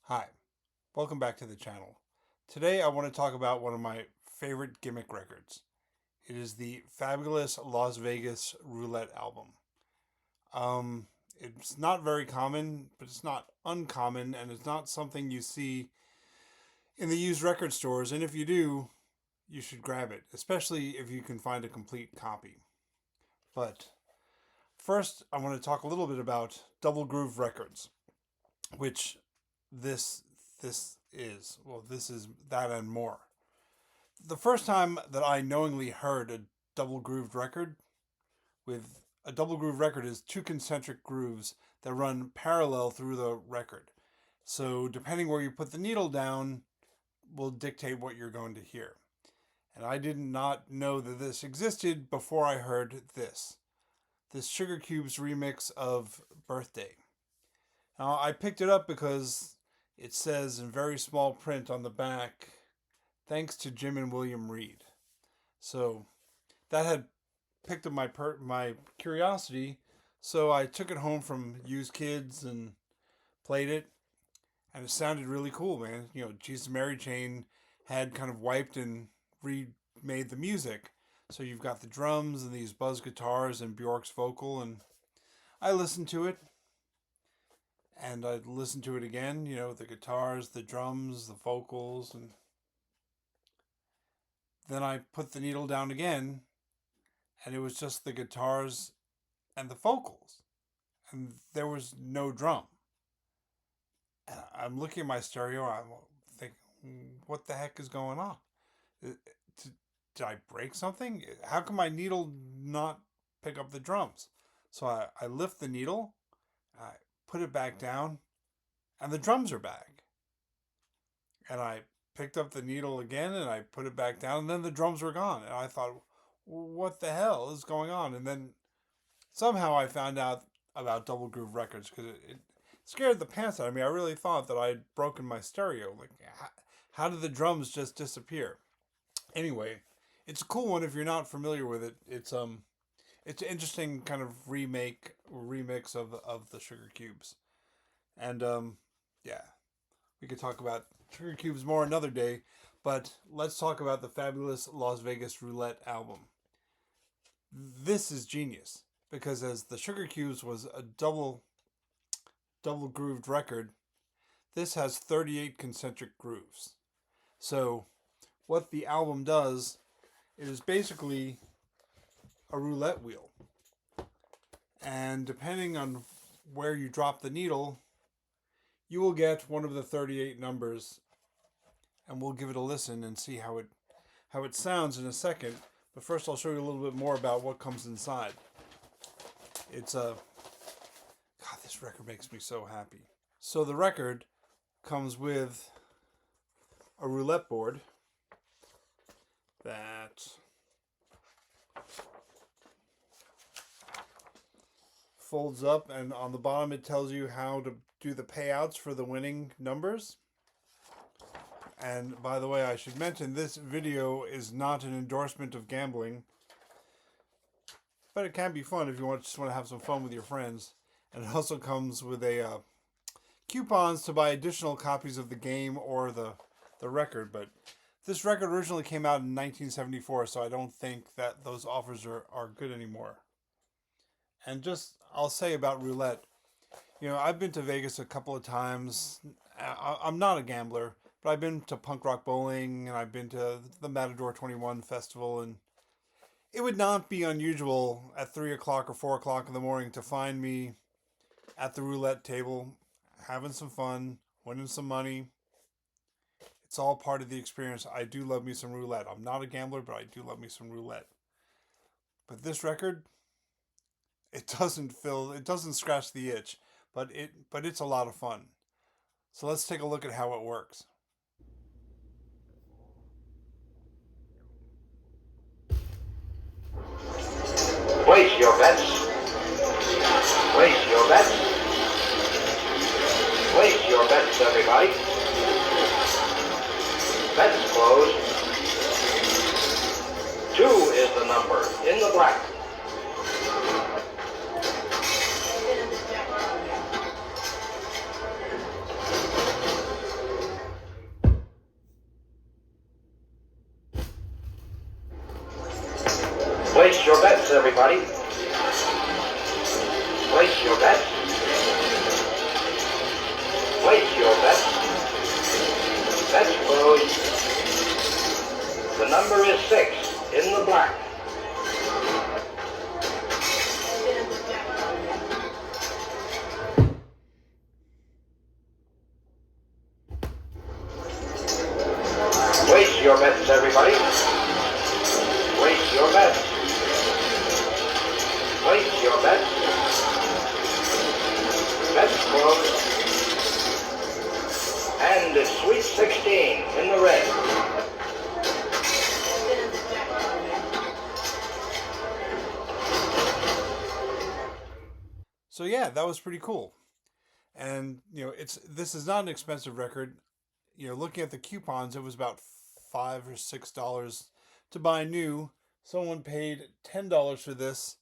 Hi, welcome back to the channel. Today I want to talk about one of my favorite gimmick records. It is the fabulous Las Vegas Roulette album. It's not very common, but it's not uncommon, and it's not something you see in the used record stores, and if you do, you should grab it, especially if you can find a complete copy. But first, I want to talk a little bit about Double Groove Records, which this this is that and more. The first time that I knowingly heard a double grooved record with a double groove record is two concentric grooves that run parallel through the record. So depending where you put the needle down will dictate what you're going to hear. And I did not know that this existed before I heard this Sugar Cubes remix of Birthday. Now I picked it up because it says in very small print on the back, thanks to Jim and William Reed. So that had picked up my curiosity, so I took it home from Used Kids and played it, and it sounded really cool, man. You know, Jesus Mary Chain had kind of wiped and remade the music. So you've got the drums and these buzz guitars and Bjork's vocal, and I listened to it. And I'd listen to it again, you know, the guitars, the drums, the vocals, and then I put the needle down again, and it was just the guitars and the vocals, and there was no drum. And I'm looking at my stereo, I'm thinking, what the heck is going on? Did I break something? How can my needle not pick up the drums? So I lift the needle, I put it back down, and the drums are back. And I picked up the needle again, and I put it back down, and then the drums were gone. And I thought, what the hell is going on? And then somehow I found out about Double Groove Records, because it scared the pants out of me. I really thought that I'd broken my stereo. Like, how did the drums just disappear? Anyway, it's a cool one if you're not familiar with it. It's an interesting kind of remix of the Sugar Cubes, and yeah, we could talk about Sugar Cubes more another day, but let's talk about the fabulous Las Vegas Roulette album. This is genius because as the Sugar Cubes was a double grooved record, this has 38 concentric grooves. So what the album does is basically a roulette wheel. And depending on where you drop the needle, you will get one of the 38 numbers. And we'll give it a listen and see how it sounds in a second. But first I'll show you a little bit more about what comes inside. It's God, this record makes me so happy. So the record comes with a roulette board that folds up, and on the bottom it tells you how to do the payouts for the winning numbers. And by the way, I should mention this video is not an endorsement of gambling, but it can be fun if you just want to have some fun with your friends. And it also comes with a coupons to buy additional copies of the game or the record. But this record originally came out in 1974, so I don't think that those offers are good anymore. And just, I'll say about roulette, you know, I've been to Vegas a couple of times. I'm not a gambler, but I've been to Punk Rock Bowling, and I've been to the Matador 21 Festival, and it would not be unusual at 3 o'clock or 4 o'clock in the morning to find me at the roulette table, having some fun, winning some money. It's all part of the experience. I do love me some roulette. I'm not a gambler, but I do love me some roulette. But this record, it doesn't scratch the itch, but it's a lot of fun. So let's take a look at how it works. Place your bets. Place your bets. Place your bets, everybody. Bets closed. 2 is the number in the black. everybody. Place your bets. Place your bets. Bets closed. The number is 6 in the black. Place your bets, everybody. Place your bets. Place your bets. Bets closed. And it's Sweet 16 in the red. So yeah, that was pretty cool. And this is not an expensive record. Looking at the coupons, it was about $5 or $6 to buy new. Someone paid $10 for this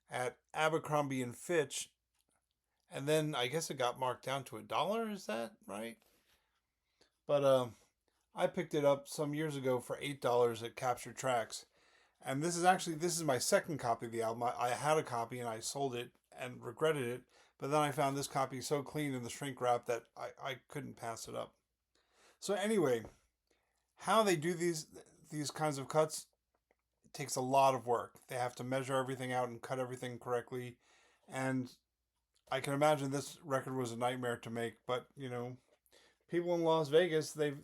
at Abercrombie and Fitch, and then I guess it got marked down to $1. Is that right? But I picked it up some years ago for $8 at Capture Tracks, and this is my second copy of the album. I had a copy and I sold it and regretted it, but then I found this copy so clean in the shrink wrap that I couldn't pass it up. So anyway, how they do these kinds of cuts, it takes a lot of work. They have to measure everything out and cut everything correctly, and I can imagine this record was a nightmare to make. But people in Las Vegas, they've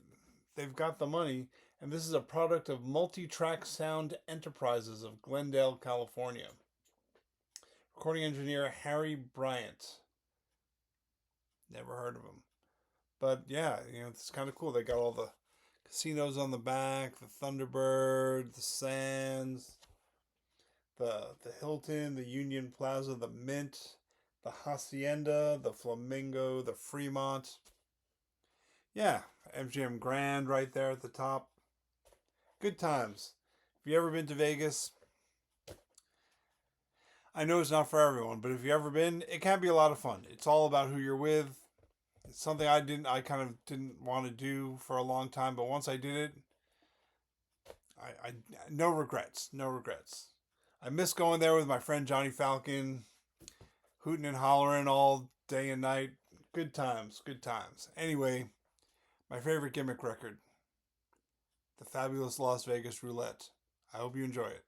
got the money, and this is a product of Multi-Track Sound Enterprises of Glendale, California. Recording engineer Harry Bryant. Never heard of him. But yeah, it's kind of cool. They got all the casinos on the back, the Thunderbird, the Sands, the Hilton, the Union Plaza, the Mint, the Hacienda, the Flamingo, the Fremont. Yeah, MGM Grand right there at the top. Good times. If you ever been to Vegas, I know it's not for everyone, but if you've ever been, it can be a lot of fun. It's all about who you're with. It's something I kind of didn't want to do for a long time, but once I did it, I no regrets, no regrets. I miss going there with my friend Johnny Falcon, hooting and hollering all day and night. Good times, good times. Anyway, my favorite gimmick record, the Fabulous Las Vegas Roulette. I hope you enjoy it.